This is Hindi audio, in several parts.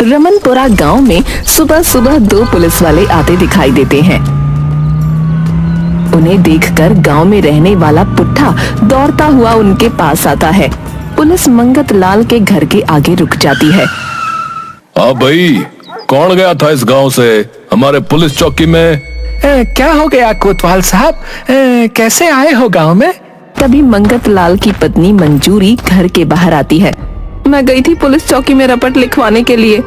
रमनपुरा गांव में सुबह सुबह दो पुलिस वाले आते दिखाई देते हैं। उन्हें देखकर गांव में रहने वाला पुट्ठा दौड़ता हुआ उनके पास आता है। पुलिस मंगत लाल के घर के आगे रुक जाती है। हाँ भाई, कौन गया था इस गांव से हमारे पुलिस चौकी में? क्या हो गया कोतवाल साहब, कैसे आए हो गांव में? तभी मंगत लाल की पत्नी मंजूरी घर के बाहर आती है। मैं गई थी पुलिस चौकी में रपट लिखवाने के लिए।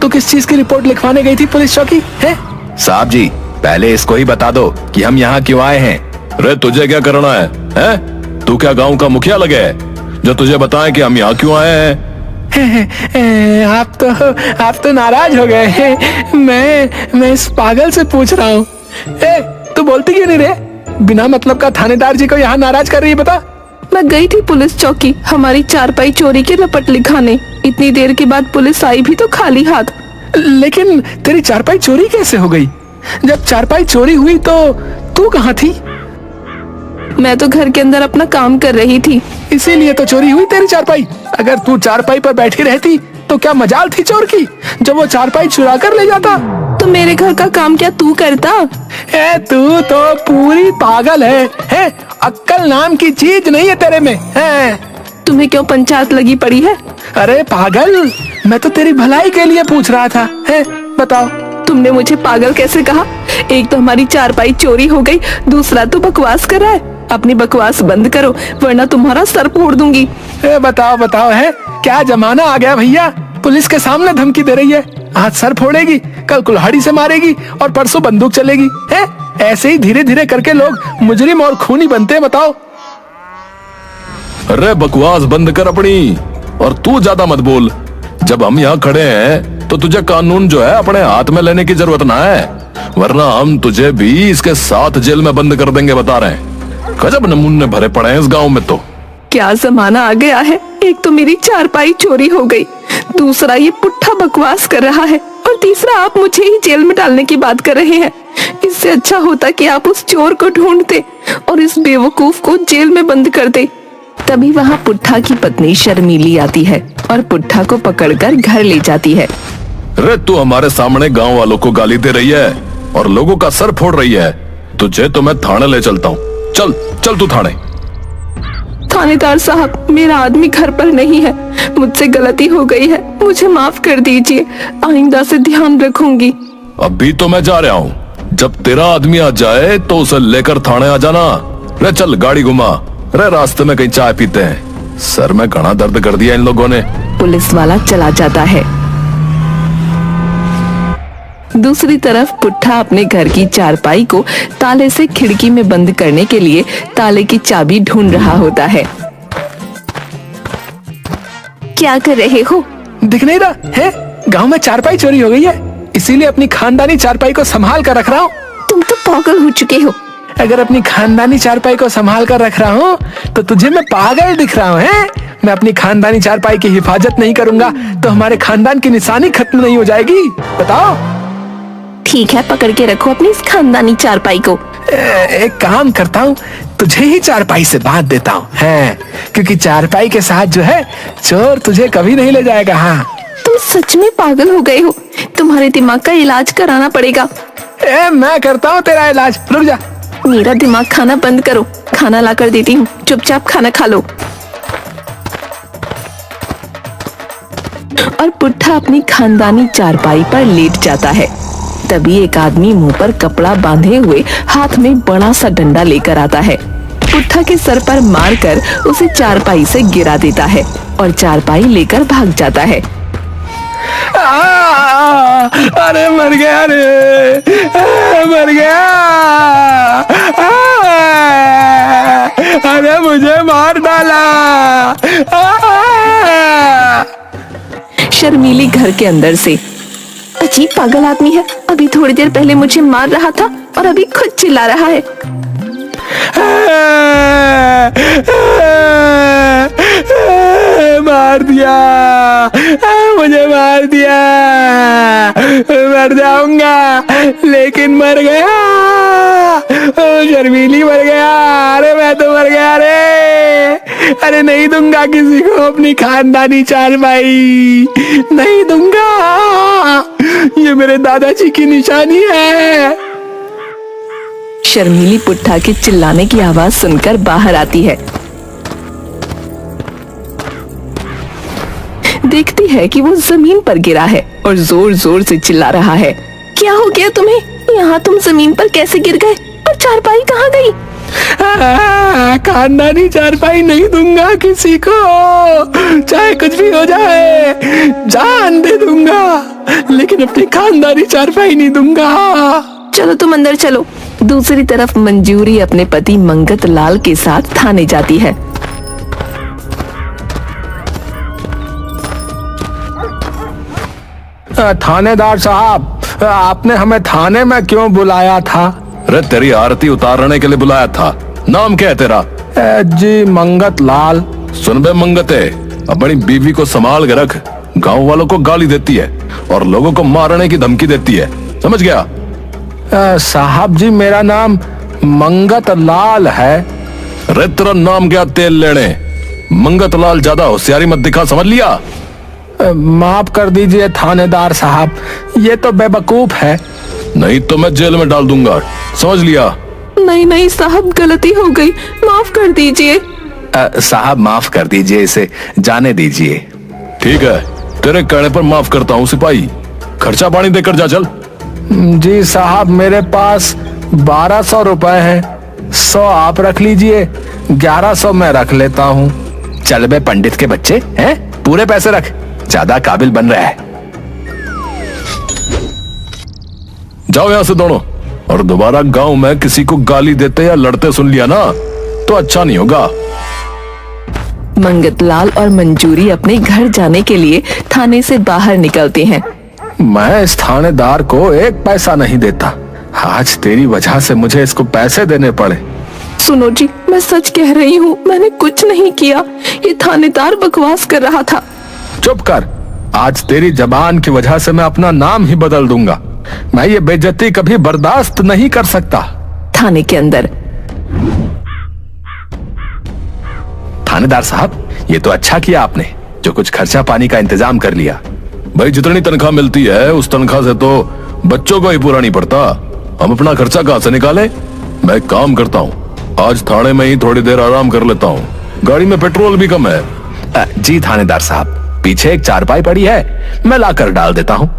तू किस चीज की रिपोर्ट लिखवाने गई थी पुलिस चौकी? साहब जी, पहले इसको ही बता दो कि हम यहाँ क्यों आए हैं। रे तुझे क्या करना है? तू क्या गांव का मुखिया लगे है जो तुझे बताए कि हम यहाँ क्यों आए हैं? आप तो नाराज हो गए हैं। मैं इस पागल से पूछ रहा हूँ। तू बोलती क्यों नहीं रे? बिना मतलब का थानेदार जी को यहाँ नाराज कर रही है, बता। मैं गई थी पुलिस चौकी हमारी चारपाई चोरी के रपट लिखाने। इतनी देर के बाद पुलिस आई भी तो खाली हाथ। लेकिन तेरी चारपाई चोरी कैसे हो गई? जब चारपाई चोरी हुई तो तू कहाँ थी? मैं तो घर के अंदर अपना काम कर रही थी। इसीलिए तो चोरी हुई तेरी चारपाई। अगर तू चारपाई पर बैठी रहती तो क्या मजाल थी चोर की, जब वो चारपाई चुरा कर ले जाता। तो मेरे घर का काम क्या तू करता? तू तो पूरी पागल है? अक्कल नाम की चीज नहीं है तेरे में। तुम्हें क्यों पंचायत लगी पड़ी है? अरे पागल, मैं तो तेरी भलाई के लिए पूछ रहा था। बताओ। तुमने मुझे पागल कैसे कहा? एक तो हमारी चारपाई चोरी हो गई, दूसरा तो बकवास कर रहा है। अपनी बकवास बंद करो वरना तुम्हारा सर फोड़ दूंगी। बताओ है क्या जमाना आ गया भैया? पुलिस के सामने धमकी दे रही है। आज सर फोड़ेगी, कल कुल्हाड़ी से मारेगी और परसों बंदूक चलेगी। ऐसे ही धीरे धीरे करके लोग मुजरिम और खूनी बनते हैं। बताओ। अरे बकवास बंद कर अपनी, और तू ज्यादा मत बोल। जब हम यहाँ खड़े हैं तो तुझे कानून जो है अपने हाथ में लेने की जरूरत ना है, वरना हम तुझे भी इसके साथ जेल में बंद कर देंगे। बता रहे हैं, गजब नमूने भरे पड़े हैं इस गांव में। तो क्या जमाना आ गया है। एक तो मेरी चारपाई चोरी हो गई, दूसरा ये पुट्ठा बकवास कर रहा है, और तीसरा आप मुझे ही जेल में डालने की बात कर रहे हैं। इससे अच्छा होता कि आप उस चोर को ढूंढते और इस बेवकूफ को जेल में बंद कर दे। तभी वहाँ पुट्ठा की पत्नी शर्मीली आती है और पुट्ठा को पकड़कर घर ले जाती है। रे तू हमारे सामने गांव वालों को गाली दे रही है और लोगों का सर फोड़ रही है। तुझे तो मैं थाने ले चलता हूँ। चल चल तू थाने। थानेदार साहब, मेरा आदमी घर पर नहीं है। मुझसे गलती हो गई है, मुझे माफ कर दीजिए। आइंदा से ध्यान रखूंगी। अभी तो मैं जा रहा हूँ, जब तेरा आदमी आ जाए तो उसे लेकर थाने आ जाना। रे चल गाड़ी घुमा। रे रास्ते में कहीं चाय पीते हैं। सर में घना दर्द कर दिया इन लोगों ने। पुलिस वाला चला जाता है। दूसरी तरफ पुट्ठा अपने घर की चारपाई को ताले से खिड़की में बंद करने के लिए ताले की चाबी ढूंढ रहा होता है। क्या कर रहे हो? दिख नहीं रहा है? गांव में चारपाई चोरी हो गई है, इसीलिए अपनी खानदानी चारपाई को संभाल कर रख रहा हूँ। तुम तो पागल हो चुके हो। अगर अपनी खानदानी चारपाई को संभाल कर रख रहा हूँ तो तुझे मैं पागल दिख रहा हूँ? मैं अपनी खानदानी चारपाई की हिफाजत नहीं करूंगा तो हमारे खानदान की निशानी खत्म नहीं हो जाएगी। बताओ। ठीक है, पकड़ के रखो अपनी इस खानदानी चारपाई को। एक काम करता हूँ, तुझे ही चारपाई से बांध देता हूँ, क्योंकि चारपाई के साथ जो है चोर तुझे कभी नहीं ले जाएगा। हाँ, तुम सच में पागल हो गए हो। तुम्हारे दिमाग का इलाज कराना पड़ेगा। मैं करता हूँ तेरा इलाज, रुक जा। मेरा दिमाग खाना बंद करो, खाना ला कर देती हूँ, चुपचाप खाना खा लो। और पुट्ठा अपनी खानदानी चारपाई पर लेट जाता है। तभी एक आदमी मुंह पर कपड़ा बांधे हुए हाथ में बड़ा सा डंडा लेकर आता है। पुट्ठा के सर पर मारकर उसे चारपाई से गिरा देता है और चारपाई लेकर भाग जाता है। अरे मर गया रे, मर गया। अरे मुझे मार डाला। शर्मीली घर के अंदर से, अजीब पागल आदमी है। अभी थोड़ी देर पहले मुझे मार रहा था और अभी खुद चिल्ला रहा है। मार दिया, मुझे मार दिया। मर जाऊंगा लेकिन मर गया। शर्मीली मर गया। अरे मैं तो मर गया रे। अरे नहीं दूंगा किसी को अपनी खानदानी चारपाई, नहीं दूंगा। ये मेरे दादाजी की निशानी है। शर्मीली पुट्ठा के चिल्लाने की आवाज सुनकर बाहर आती है। देखती है कि वो जमीन पर गिरा है और जोर जोर से चिल्ला रहा है। क्या हो गया तुम्हें? यहाँ तुम जमीन पर कैसे गिर गए? और चारपाई कहाँ गई? खानदानी चारपाई नहीं दूंगा किसी को, चाहे कुछ भी हो जाए, जान दे दूंगा, लेकिन अपनी खानदानी चारपाई नहीं दूंगा। चलो तुम अंदर चलो। दूसरी तरफ मंजूरी अपने पति मंगत लाल के साथ थाने जाती है। थानेदार साहब, आपने हमें थाने में क्यों बुलाया था? अरे तेरी आरती उतारने के लिए बुलाया था। नाम क्या है तेरा? जी मंगत लाल। सुन बे मंगते, अपनी बीवी को संभाल के रख। गांव वालों को गाली देती है और लोगों को मारने की धमकी देती है, समझ गया? साहब जी मेरा नाम मंगत लाल है। अरे तेरा नाम क्या तेल लेने? मंगत लाल ज्यादा होशियारी मत दिखा, समझ लिया? माफ कर दीजिए थानेदार साहब, ये तो बेवकूफ है। नहीं तो मैं जेल में डाल दूंगा, समझ लिया? नहीं नहीं साहब, गलती हो गई, माफ कर दीजिए। साहब माफ कर दीजिए, इसे जाने दीजिए। ठीक है, तेरे कहने पर माफ करता हूँ सिपाही। खर्चा पानी देकर जा चल। जी साहब, मेरे पास 1200 रुपए है। 100 आप रख लीजिए, 1100 मैं रख लेता हूँ। चल बे पंडित के बच्चे, हैं? पूरे पैसे रख, ज्यादा काबिल बन रहा है। जाओ यहाँ से दोनों, और दोबारा गांव में किसी को गाली देते या लड़ते सुन लिया ना तो अच्छा नहीं होगा। मंगतलाल और मंजूरी अपने घर जाने के लिए थाने से बाहर निकलते हैं। मैं इस थानेदार को एक पैसा नहीं देता, आज तेरी वजह से मुझे इसको पैसे देने पड़े। सुनो जी, मैं सच कह रही हूँ, मैंने कुछ नहीं किया। ये थानेदार बकवास कर रहा था। चुप कर, आज तेरी जबान की वजह से मैं अपना नाम ही बदल दूंगा। मैं ये बेइज्जती कभी बर्दाश्त नहीं कर सकता। थाने के अंदर थानेदार साहब, ये तो अच्छा किया आपने जो कुछ खर्चा पानी का इंतजाम कर लिया। भाई जितनी तनख्वाह मिलती है उस तनख्वाह से तो बच्चों को ही पूरा नहीं पड़ता, हम अपना खर्चा कहाँ से निकाले? मैं काम करता हूँ, आज थाने में ही थोड़ी देर आराम कर लेता हूँ, गाड़ी में पेट्रोल भी कम है। जी थानेदार साहब, पीछे एक चारपाई पड़ी है, मैं लाकर डाल देता हूँ।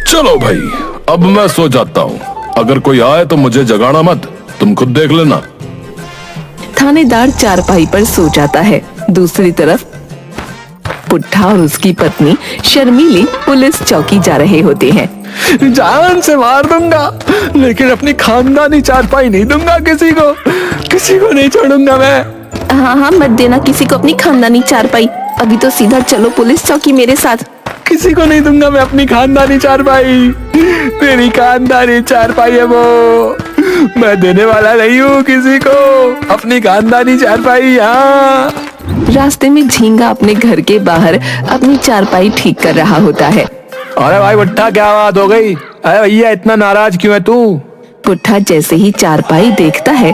चलो भाई, अब मैं सो जाता हूँ, अगर कोई आए तो मुझे जगाना मत, तुम खुद देख लेना। थानेदार चारपाई पर सो जाता है। दूसरी तरफ पुट्ठा और उसकी पत्नी शर्मीली पुलिस चौकी जा रहे होते हैं। जान से मार दूंगा, लेकिन अपनी खानदानी चारपाई नहीं दूंगा किसी को नहीं छोड़ूंगा मैं। हाँ हाँ, मत देना किसी को अपनी खानदानी चारपाई। अभी तो सीधा चलो पुलिस चौकी मेरे साथ। किसी को नहीं दूंगा मैं अपनी खानदानी चारपाई। मेरी खानदानी चारपाई है वो, मैं देने वाला नहीं हूँ किसी को अपनी खानदानी चारपाई। हाँ। रास्ते में झींगा अपने घर के बाहर अपनी चारपाई ठीक कर रहा होता है। अरे भाई बुट्ठा, क्या बात हो गई? अरे भैया, इतना नाराज क्यों है तू? पुट्ठा जैसे ही चारपाई देखता है,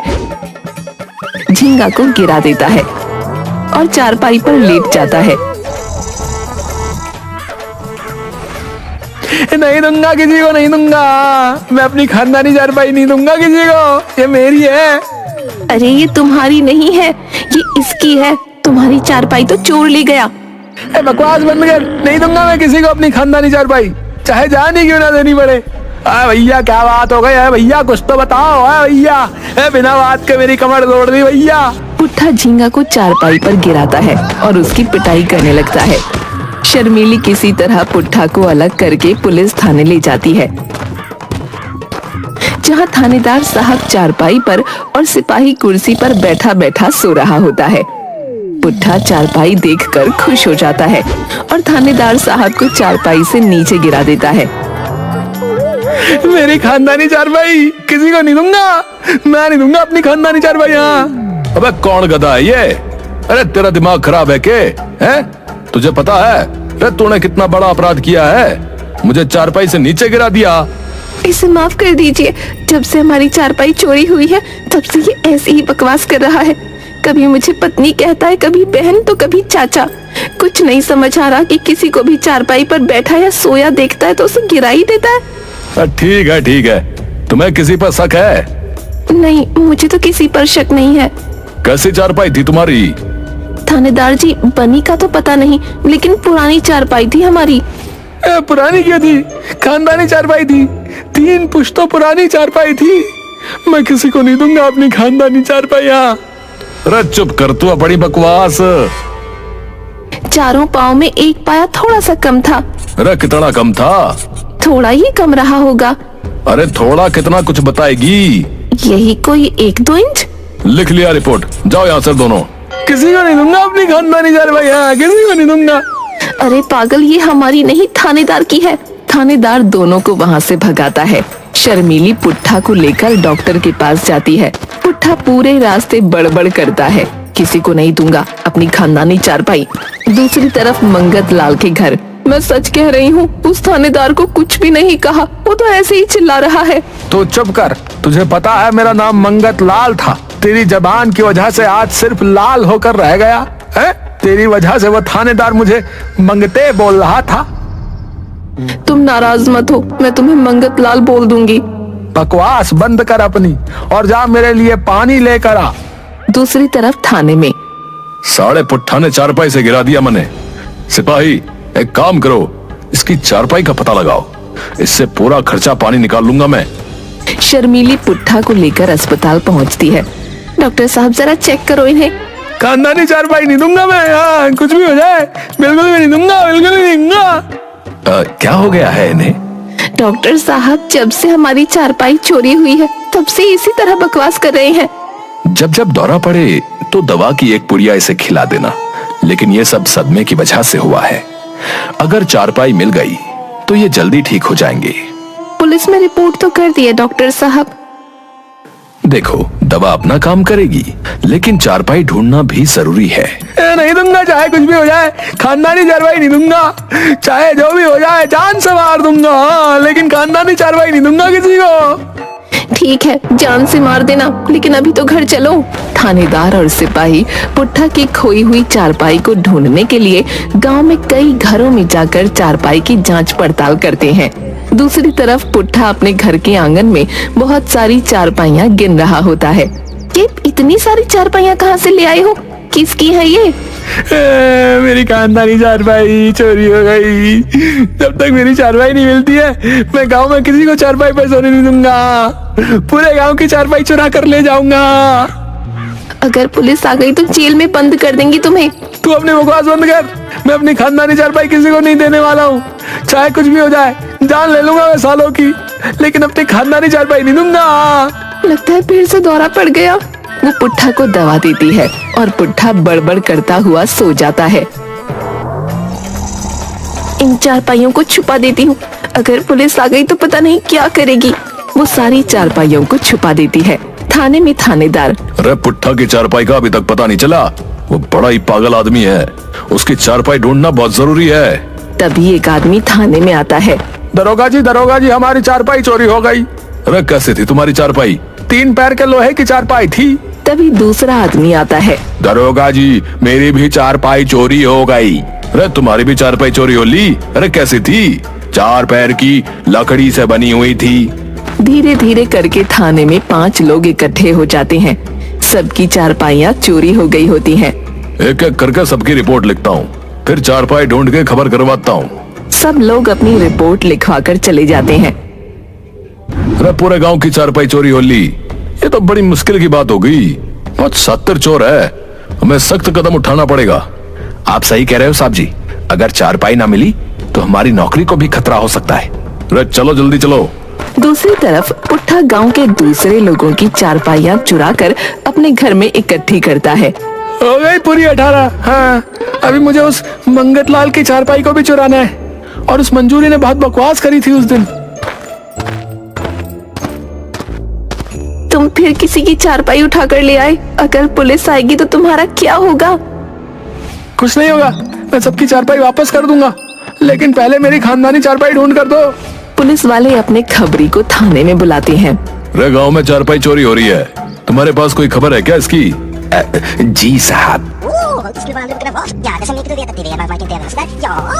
झींगा को गिरा देता है और चारपाई पर लेट जाता है। नहीं दूंगा किसी को, नहीं दूंगा, मैं अपनी खानदानी चारपाई नहीं दूंगा किसी को, ये मेरी है। अरे ये तुम्हारी नहीं है, ये इसकी है। तुम्हारी चारपाई तो चोर ले गया। बकवास बंद कर, नहीं दूंगा मैं किसी को अपनी खानदानी चारपाई, चाहे जान ही क्यों ना देनी पड़े। भैया क्या बात हो गई है? भैया कुछ तो बताओ। भैया बिना बात के मेरी कमर तोड़ दी भैया। पुट्ठा झींगा को चारपाई पर गिराता है और उसकी पिटाई करने लगता है। शर्मीली किसी तरह पुट्ठा को अलग करके पुलिस थाने ले जाती है, जहां थानेदार साहब चारपाई पर और सिपाही कुर्सी पर बैठा बैठा सो रहा होता है। पुट्ठा चारपाई देखकर खुश हो जाता है और थानेदार साहब को चारपाई से नीचे गिरा देता है। मेरी खानदानी चारपाई किसी को नहीं दूंगा, मैं नहीं दूंगा अपनी खानदानी चारपाई। अबे कौन गधा है ये? अरे तेरा दिमाग खराब है के? हैं? तुझे पता है अरे तूने कितना बड़ा अपराध किया है? मुझे चारपाई से नीचे गिरा दिया। इसे माफ कर दीजिए, जब से हमारी चारपाई चोरी हुई है तब से ये ऐसे ही बकवास कर रहा है। कभी मुझे पत्नी कहता है, कभी बहन तो कभी चाचा। कुछ नहीं समझ आ रहा कि किसी को भी चारपाई पर बैठा या सोया देखता है तो उसे गिरा ही देता है। ठीक है, तुम्हें किसी पर शक है? नहीं, मुझे तो किसी पर शक नहीं है। कैसी चारपाई थी तुम्हारी? थानेदार जी, बनी का तो पता नहीं, लेकिन पुरानी चारपाई थी हमारी। पुरानी क्या थी? खानदानी चारपाई थी। 3 पुश्तों पुरानी चारपाई थी। मैं किसी को नहीं दूंगा अपनी खानदानी चारपाइयाँ। अरे चुप कर, तू बड़ी बकवास। चारों पाँव में एक पाया थोड़ा सा कम था। अरे कितना कम था? थोड़ा ही कम रहा होगा। अरे थोड़ा कितना कुछ बताएगी? यही कोई 1-2 इंच। लिख लिया रिपोर्ट, जाओ यहाँ से दोनों। किसी को नहीं दूंगा अपनी खानदानी चारपाइयाँ, किसी को नहीं दूंगा। अरे पागल, ये हमारी नहीं थानेदार की है। थानेदार दोनों को वहाँ से भगाता है। शर्मीली पुट्ठा को लेकर डॉक्टर के पास जाती है। पुट्ठा पूरे रास्ते बड़बड़ करता है, किसी को नहीं दूंगा अपनी खानदानी चारपाई। दूसरी तरफ मंगत लाल के घर। मैं सच कह रही हूँ, उस थानेदार को कुछ भी नहीं कहा, वो तो ऐसे ही चिल्ला रहा है। तो चुप कर, तुझे पता है मेरा नाम मंगत लाल था। तेरी जबान की वजह से आज सिर्फ लाल होकर रह गया है। तेरी वजह से वो थानेदार मुझे मंगते बोल रहा था। तुम नाराज मत हो, मैं तुम्हें मंगत लाल बोल दूंगी। बकवास बंद कर अपनी और जा मेरे लिए पानी लेकर आ। दूसरी तरफ थाने में साढ़े पुट्ठा ने चारपाई से गिरा दिया मैंने। सिपाही, एक काम करो, इसकी चारपाई का पता लगाओ, इससे पूरा खर्चा पानी निकाल लूंगा मैं। शर्मीली पुट्ठा को लेकर अस्पताल पहुंचती है। डॉक्टर साहब, जरा चेक करो इन्हें। खानदानी चारपाई नहीं दूंगा मैं। हाँ, कुछ भी हो जाए, बिल्कुल भी नहीं दूंगा, बिल्कुल भी नहीं दूंगा। क्या हो गया है इन्हें? डॉक्टर साहब, जब से हमारी चारपाई चोरी हुई है तब से इसी तरह बकवास कर रहे हैं। जब जब दौरा पड़े तो दवा की एक पुड़िया इसे खिला देना, लेकिन ये सब सदमे की वजह से हुआ है। अगर चारपाई मिल गई तो ये जल्दी ठीक हो जाएंगे। पुलिस में रिपोर्ट तो कर दी है डॉक्टर साहब। देखो, दवा अपना काम करेगी, लेकिन चारपाई ढूंढना भी जरूरी है। नहीं दूंगा, चाहे कुछ भी हो जाए, खानदानी चारपाई नहीं दूंगा। चाहे जो भी हो जाए, जान से मार दूंगा। हाँ, लेकिन खानदानी चारपाई नहीं दूंगा किसी को। ठीक है, जान से मार देना, लेकिन अभी तो घर चलो। थानेदार और सिपाही पुट्ठा की खोई हुई चारपाई को ढूंढने के लिए गांव में कई घरों में जाकर चारपाई की जांच पड़ताल करते हैं। दूसरी तरफ पुट्ठा अपने घर के आंगन में बहुत सारी चारपाइयाँ गिन रहा होता है। ये इतनी सारी चारपाइयाँ कहाँ से ले आए हो? किसकी है ये? मेरी खानदानी चारपाई चोरी हो गई। जब तक मेरी चारपाई नहीं मिलती है, मैं गांव में किसी को चारपाई पर सोने नहीं दूंगा। पूरे गांव की चारपाई चुरा कर ले जाऊंगा। अगर पुलिस आ गई तो जेल में बंद कर देंगी तुम्हें। तू अपनी बकवास बंद कर। मैं अपनी खानदानी चारपाई किसी को नहीं देने वाला हूँ। चाहे कुछ भी हो जाए, जान ले लूंगा मैं सालों की, लेकिन अपनी खानदानी चारपाई नहीं दूंगा। लगता है फिर से दौरा पड़ गया। वो पुट्ठा को दवा देती है और पुट्ठा बड़बड़ करता हुआ सो जाता है। इन चारपाइयों को छुपा देती हूँ, अगर पुलिस आ गई तो पता नहीं क्या करेगी। वो सारी चारपाइयों को छुपा देती है। थाने में थानेदार। अरे पुट्ठा की चारपाई का अभी तक पता नहीं चला। वो बड़ा ही पागल आदमी है, उसकी चारपाई ढूंढना बहुत जरूरी है। तभी एक आदमी थाने में आता है। दरोगा जी, हमारी चारपाई चोरी हो गई। अरे कैसे थी तुम्हारी चारपाई? 3 पैर के लोहे की चारपाई थी। तभी दूसरा आदमी आता है। दरोगा जी, मेरी भी चारपाई चोरी हो गई। अरे तुम्हारी भी चारपाई चोरी हो ली? अरे कैसी थी? 4 पैर की लकड़ी से बनी हुई थी। धीरे धीरे करके थाने में 5 लोग इकट्ठे हो जाते हैं। सबकी चारपाइयाँ चोरी हो गई होती हैं। एक एक करके सबकी रिपोर्ट लिखता हूँ, फिर चारपाई ढूंढ के खबर करवाता हूँ। सब लोग अपनी रिपोर्ट लिखवाकर चले जाते हैं। अरे पूरे गांव की चारपाई चोरी हो ली, ये तो बड़ी मुश्किल की बात हो गई। बहुत 70 चोर है, हमें सख्त कदम उठाना पड़ेगा। आप सही कह रहे हो साहब जी, अगर चारपाई ना मिली तो हमारी नौकरी को भी खतरा हो सकता है। अरे चलो जल्दी चलो। दूसरी तरफ पुट्ठा गांव के दूसरे लोगों की चारपाइयाँ चुराकर अपने घर में इकट्ठी करता है। हो गई पूरी 18। हाँ, अभी मुझे उस मंगत लाल की चारपाई को भी चुराना है। और उस मंजूरी ने बहुत बकवास करी थी उस दिन। तुम फिर किसी की चारपाई उठाकर ले आए। अगर पुलिस आएगी तो तुम्हारा क्या होगा? कुछ नहीं होगा, मैं सबकी चारपाई वापस कर दूंगा, लेकिन पहले मेरी खानदानी चारपाई ढूंढ कर दो। पुलिस वाले अपने खबरी को थाने में बुलाते हैं। अरे गांव में चारपाई चोरी हो रही है, तुम्हारे पास कोई खबर है क्या इसकी? जी साहब।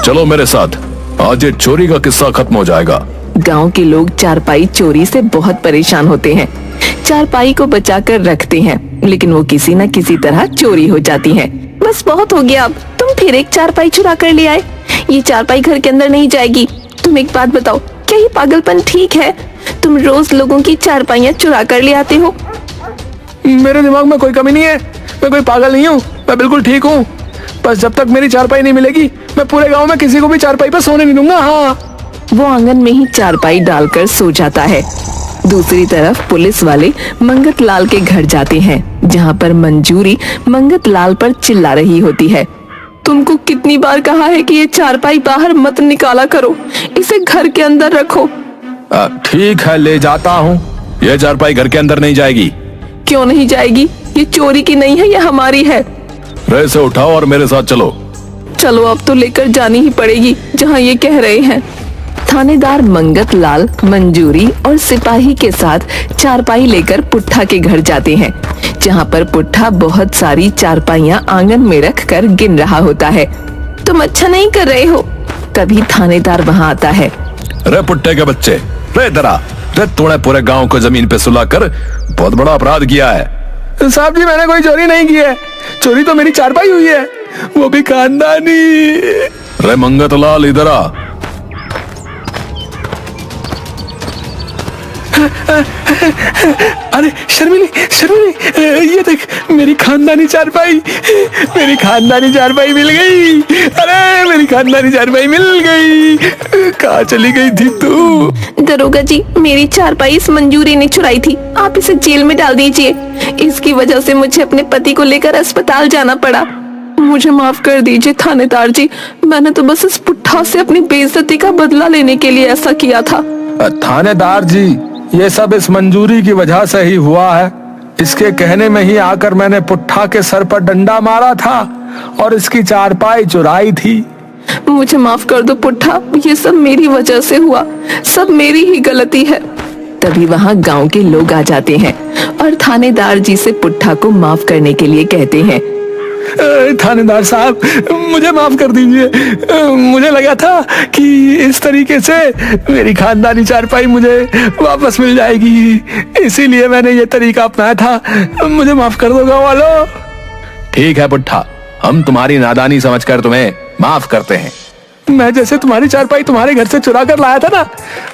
चलो मेरे साथ, आज ये चोरी का किस्सा खत्म हो जाएगा। गांव के लोग चारपाई चोरी से बहुत परेशान होते हैं। चारपाई को बचाकर रखते हैं, लेकिन वो किसी न किसी तरह चोरी हो जाती है। बस बहुत हो गया, अब तुम फिर एक चारपाई चुरा कर ले आए। ये चारपाई घर के अंदर नहीं जाएगी। तुम एक बात बताओ, क्या ये पागलपन ठीक है? तुम रोज लोगों की चारपाइयाँ चुरा कर ले आते हो। मेरे दिमाग में कोई कमी नहीं है, मैं कोई पागल नहीं हूँ, मैं बिल्कुल ठीक हूँ। बस जब तक मेरी चारपाई नहीं मिलेगी, मैं पूरे गांव में किसी को भी चारपाई पर सोने नहीं दूंगा। हाँ। वो आंगन में ही चारपाई डालकर सो जाता है। दूसरी तरफ पुलिस वाले मंगत लाल के घर जाते हैं, जहाँ पर मंजूरी मंगत लाल पर चिल्ला रही होती है। तुमको कितनी बार कहा है कि ये चारपाई बाहर मत निकाला करो, इसे घर के अंदर रखो। ठीक है, ले जाता हूँ। ये चारपाई घर के अंदर नहीं जाएगी। क्यों नहीं जाएगी? ये चोरी की नहीं है, ये हमारी है। रे से उठाओ और मेरे साथ चलो। चलो, अब तो लेकर जानी ही पड़ेगी जहाँ ये कह रहे हैं। थानेदार मंगत लाल, मंजूरी और सिपाही के साथ चारपाई लेकर पुट्ठा के घर जाते हैं, जहाँ पर पुट्ठा बहुत सारी चारपाइयाँ आंगन में रख कर गिन रहा होता है। तुम अच्छा नहीं कर रहे हो। तभी थानेदार वहाँ आता है। रे पुट्टे के बच्चे, रे इधर आ। रे तूने पूरे गांव को जमीन पे सुलाकर बहुत बड़ा अपराध किया है। साहब जी, मैंने कोई चोरी नहीं की है। चोरी तो मेरी चारपाई हुई है, वो भी खानदानी। रे मंगत लाल, इधर आ। अरे शर्मिली, शर्मिली, ये देख मेरी खानदानी चारपाई, मेरी खानदानी चारपाई मिल गई। अरे मेरी खानदानी चारपाई मिल गई। कहाँ चली गई थी तू? दरोगा जी, मेरी चारपाई इस मंजूरी ने चुराई थी। आप इसे जेल में डाल दीजिए। इसकी वजह से मुझे अपने पति को लेकर अस्पताल जाना पड़ा। मुझे माफ कर दीजिए थानेदार जी, मैंने तो बस इस पुट्ठा से अपनी बेइज्जती का बदला लेने के लिए ऐसा किया था। थानेदार जी, ये सब इस मंजूरी की वजह से ही हुआ है। इसके कहने में ही आकर मैंने पुट्ठा के सर पर डंडा मारा था और इसकी चारपाई चुराई थी। मुझे माफ कर दो पुट्ठा, ये सब मेरी वजह से हुआ, सब मेरी ही गलती है। तभी वहाँ गांव के लोग आ जाते हैं और थानेदार जी से पुट्ठा को माफ करने के लिए कहते हैं। थानेदार साहब, मुझे माफ कर दीजिए। मुझे लगा था कि इस तरीके से मेरी खानदानी चारपाई मुझे वापस मिल जाएगी, इसीलिए मैंने ये तरीका अपनाया था। मुझे माफ कर दो गाँव वालों। ठीक है पुट्ठा, हम तुम्हारी नादानी समझकर तुम्हें माफ करते हैं। मैं जैसे तुम्हारी चारपाई तुम्हारे घर से चुरा कर लाया था ना,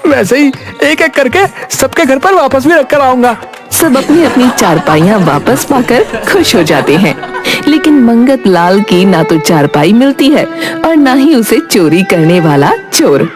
वैसे ही एक एक करके सबके घर पर वापस भी रख कर आऊंगा। सब अपनी अपनी चारपाइयाँ वापस पाकर खुश हो जाते हैं, लेकिन मंगत लाल की ना तो चारपाई मिलती है और ना ही उसे चोरी करने वाला चोर।